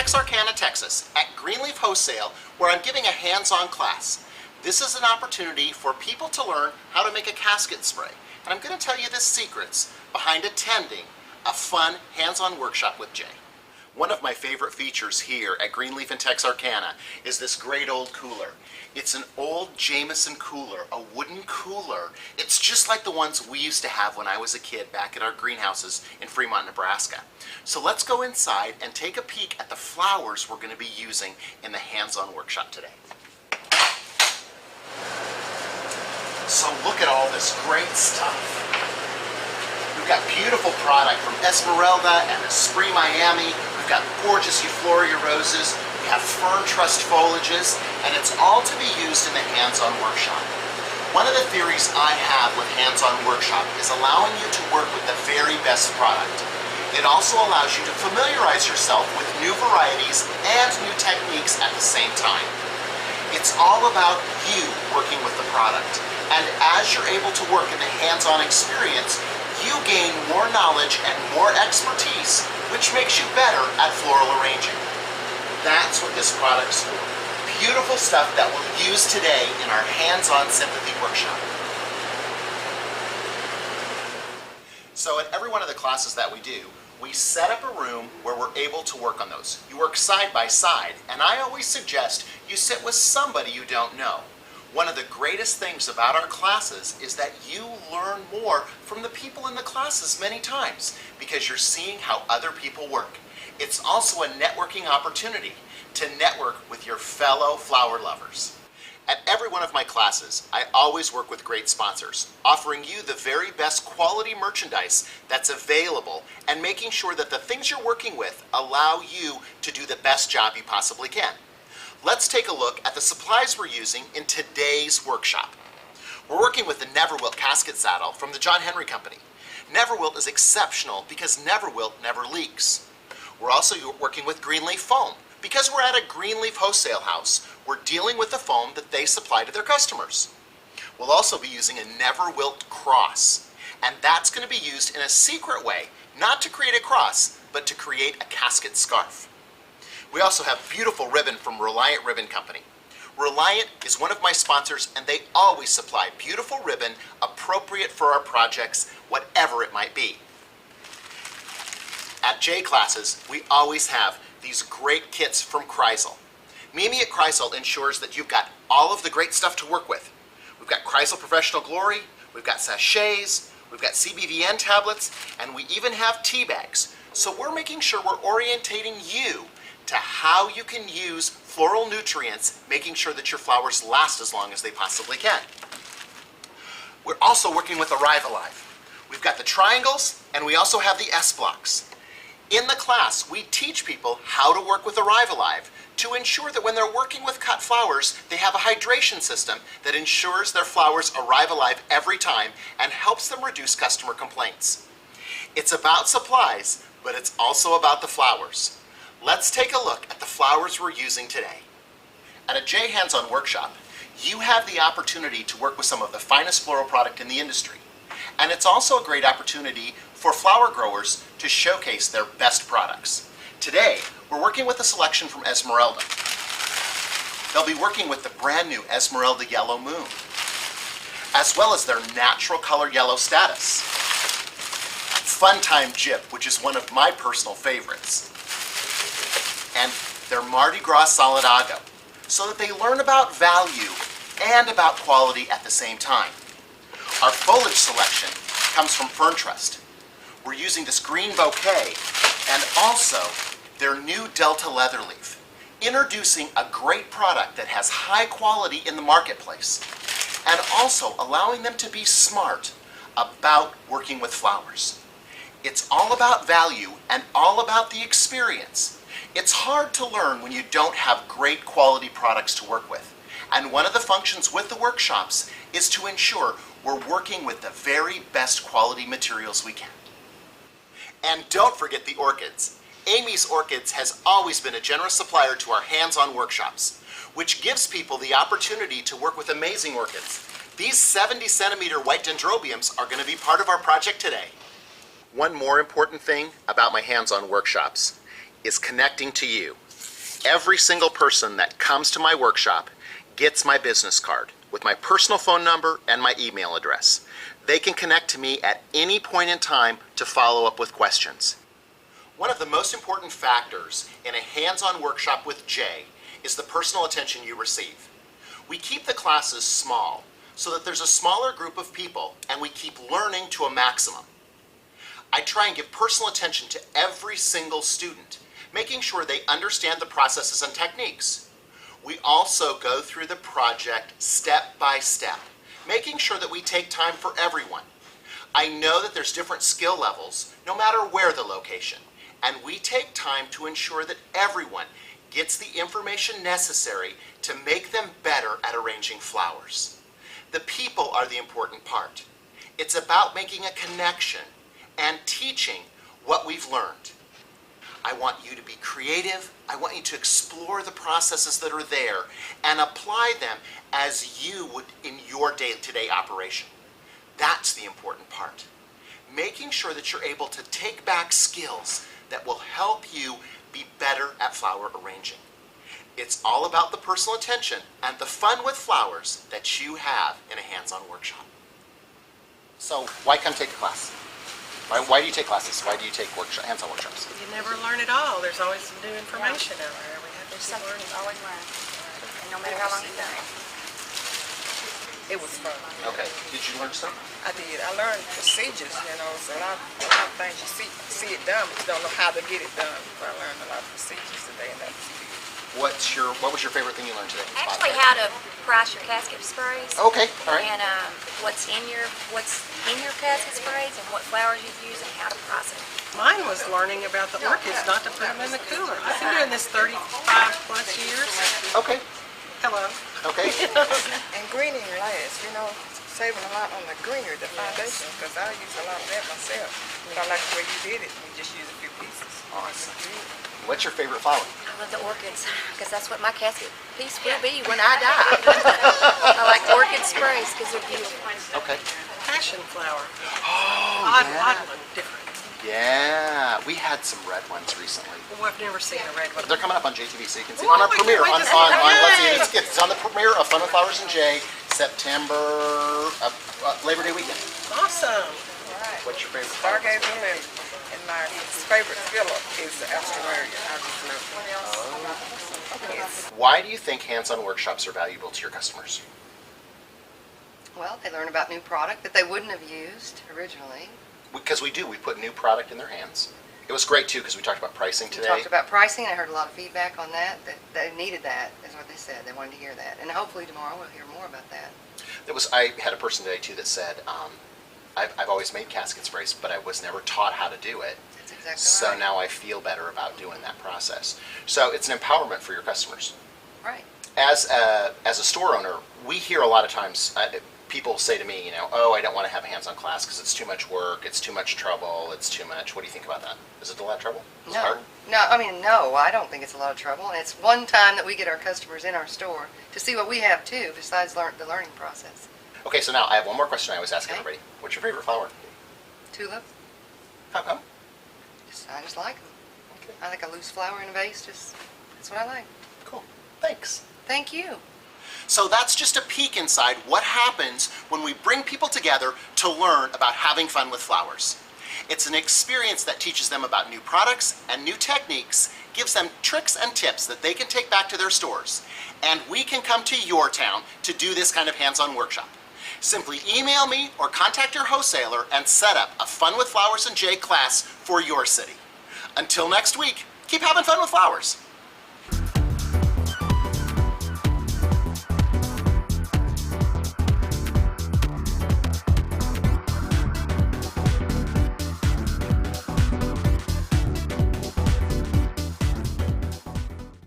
Texarkana, Texas at Greenleaf Wholesale, where I'm giving a hands-on class. This is an opportunity for people to learn how to make a casket spray. And I'm going to tell you the secrets behind attending a fun hands-on workshop with Jay. One of my favorite features here at Greenleaf in Texarkana is this great old cooler. It's an old Jameson cooler, a wooden cooler. It's just like the ones we used to have when I was a kid back at our greenhouses in Fremont, Nebraska. So let's go inside and take a peek at the flowers we're going to be using in the hands-on workshop today. So look at all this great stuff. We've got beautiful product from Esmeralda and Esprit Miami. We've got gorgeous Euphoria roses. We have fern trust foliages, and it's all to be used in the hands-on workshop. One of the theories I have with hands-on workshop is allowing you to work with the very best product. It also allows you to familiarize yourself with new varieties and new techniques at the same time. It's all about you working with the product. And as you're able to work in the hands-on experience, you gain more knowledge and more expertise, which makes you better at floral arranging. That's what this product's for. Beautiful stuff that we'll use today in our hands-on Sympathy workshop. So at every one of the classes that we do, we set up a room where we're able to work on those. You work side by side, and I always suggest you sit with somebody you don't know. One of the greatest things about our classes is that you learn more from the people in the classes many times because you're seeing how other people work. It's also a networking opportunity to network with your fellow flower lovers. At every one of my classes, I always work with great sponsors, offering you the very best quality merchandise that's available and making sure that the things you're working with allow you to do the best job you possibly can. Let's take a look at the supplies we're using in today's workshop. We're working with the Neverwilt casket saddle from the John Henry Company. Neverwilt is exceptional because Neverwilt never leaks. We're also working with Greenleaf foam. Because we're at a Greenleaf wholesale house, we're dealing with the foam that they supply to their customers. We'll also be using a Neverwilt cross, and that's going to be used in a secret way, not to create a cross, but to create a casket scarf. We also have beautiful ribbon from Reliant Ribbon Company. Reliant is one of my sponsors, and they always supply beautiful ribbon appropriate for our projects, whatever it might be. At J classes, we always have these great kits from Kreisel. Mimi at Kreisel ensures that you've got all of the great stuff to work with. We've got Kreisel Professional Glory, we've got sachets, we've got CBVN tablets, and we even have tea bags. So we're making sure we're orientating you to how you can use floral nutrients, making sure that your flowers last as long as they possibly can. We're also working with Arrive Alive. We've got the triangles, and we also have the S blocks. In the class, we teach people how to work with Arrive Alive to ensure that when they're working with cut flowers, they have a hydration system that ensures their flowers arrive alive every time and helps them reduce customer complaints. It's about supplies, but it's also about the flowers. Let's take a look at the flowers we're using today. At a J Hands-On workshop, you have the opportunity to work with some of the finest floral product in the industry. And it's also a great opportunity for flower growers to showcase their best products. Today, we're working with a selection from Esmeralda. They'll be working with the brand new Esmeralda Yellow Moon, as well as their natural color yellow status. Funtime Jip, which is one of my personal favorites. And their Mardi Gras Solidago, so that they learn about value and about quality at the same time. Our foliage selection comes from Fern Trust. We're using this green bouquet and also their new Delta Leatherleaf, introducing a great product that has high quality in the marketplace and also allowing them to be smart about working with flowers. It's all about value and all about the experience. It's hard to learn when you don't have great quality products to work with. And one of the functions with the workshops is to ensure we're working with the very best quality materials we can. And don't forget the orchids. Amy's Orchids has always been a generous supplier to our hands-on workshops, which gives people the opportunity to work with amazing orchids. These 70 centimeter white dendrobiums are going to be part of our project today. One more important thing about my hands-on workshops is connecting to you. Every single person that comes to my workshop gets my business card with my personal phone number and my email address. They can connect to me at any point in time to follow up with questions. One of the most important factors in a hands-on workshop with Jay is the personal attention you receive. We keep the classes small so that there's a smaller group of people and we keep learning to a maximum. I try and give personal attention to every single student, making sure they understand the processes and techniques. We also go through the project step by step, making sure that we take time for everyone. I know that there's different skill levels, no matter where the location, and we take time to ensure that everyone gets the information necessary to make them better at arranging flowers. The people are the important part. It's about making a connection and teaching what we've learned. I want you to be creative. I want you to explore the processes that are there and apply them as you would in your day-to-day operation. That's the important part. Making sure that you're able to take back skills that will help you be better at flower arranging. It's all about the personal attention and the fun with flowers that you have in a hands-on workshop. So why come take a class? Why do you take classes? Why do you take hands-on workshops? You never learn it all. There's always some new information out there. We have to There's keep something learning. you always learn, and no matter how long you've done it. It was fun. Okay. Did you learn something? I did. I learned procedures, so a lot of things you see it done, but you don't know how to get it done. So I learned a lot of procedures today, and that was good. What was your favorite thing you learned today? Actually, how to price your casket sprays. Okay, all right. And what's in your casket sprays and what flowers you use and how to price it. Mine was learning about the orchids, not to put them in the cooler. I've been doing this 35 plus years. Okay. Hello. Okay. And greening lasts, saving a lot on the greenery, the foundation, because I use a lot of that myself. But I like the way you did it. You just use a few pieces. Awesome. What's your favorite flower? I love the orchids because that's what my casket piece will be when I die. I like orchid sprays because they're beautiful. Okay. Passion flower. Oh, Odd yeah. one, different. Yeah, we had some red ones recently. Well, I've never seen a red one. They're coming up on JTV, so you can see Whoa, on our I can't premiere wait on to see them. let's see, it's on the premiere of Fun with Flowers and Jay, September Labor Day weekend. Awesome. Right. What's your favorite? Stargazer and my favorite filler is the Australian. I just love it. Yes. Why do you think hands-on workshops are valuable to your customers? Well, they learn about new product that they wouldn't have used originally. Because we put new product in their hands. It was great too because we talked about pricing We today. talked about pricing. I heard a lot of feedback on that. That they needed that, is what they said. They wanted to hear that. And hopefully tomorrow we'll hear more about that. I had a person today too that said, I've always made casket sprays, but I was never taught how to do it. That's exactly So right. now I feel better about doing that process. So it's an empowerment for your customers. Right. As a store owner, we hear a lot of times people say to me, oh, I don't want to have a hands-on class because it's too much work, it's too much trouble, it's too much. What do you think about that? Is it a lot of trouble? Is it hard? No, I don't think it's a lot of trouble. And it's one time that we get our customers in our store to see what we have too, besides the learning process. Okay, so now I have one more question I always ask Okay. everybody. What's your favorite flower? Tulip, How come? I just like them. Okay, I like a loose flower in a vase. That's what I like. cool. Thanks. Thank you. So that's just a peek inside what happens when we bring people together to learn about having fun with flowers. It's an experience that teaches them about new products and new techniques, gives them tricks and tips that they can take back to their stores. And we can come to your town to do this kind of hands-on workshop. Simply email me or contact your wholesaler and set up a Fun with Flowers and Jay class for your city. Until next week, keep having fun with flowers.